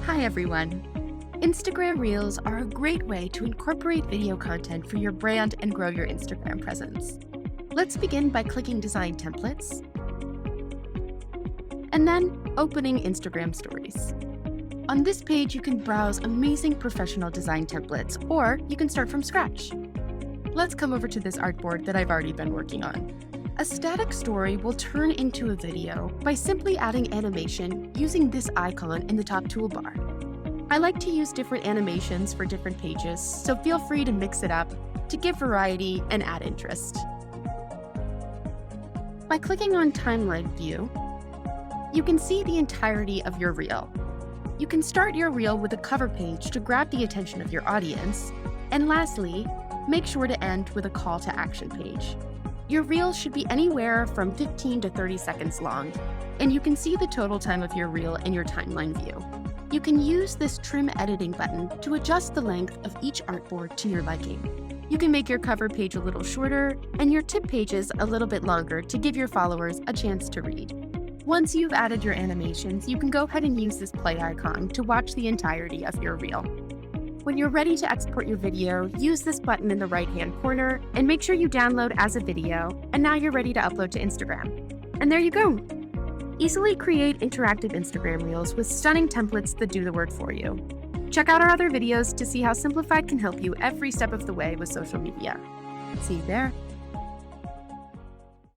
Hi everyone. Instagram Reels are a great way to incorporate video content for your brand and grow your Instagram presence. Let's begin by clicking Design Templates, and then opening Instagram Stories. On this page, you can browse amazing professional design templates, or you can start from scratch. Let's come over to this artboard that I've already been working on. A static story will turn into a video by simply adding animation using this icon in the top toolbar. I like to use different animations for different pages, so feel free to mix it up to give variety and add interest. By clicking on Timeline View, you can see the entirety of your reel. You can start your reel with a cover page to grab the attention of your audience, and lastly, make sure to end with a call to action page. Your reel should be anywhere from 15 to 30 seconds long, and you can see the total time of your reel in your timeline view. You can use this trim editing button to adjust the length of each artboard to your liking. You can make your cover page a little shorter and your tip pages a little bit longer to give your followers a chance to read. Once you've added your animations, you can go ahead and use this play icon to watch the entirety of your reel. When you're ready to export your video, use this button in the right-hand corner and make sure you download as a video, and now you're ready to upload to Instagram. And there you go! Easily create interactive Instagram Reels with stunning templates that do the work for you. Check out our other videos to see how Simplified can help you every step of the way with social media. See you there!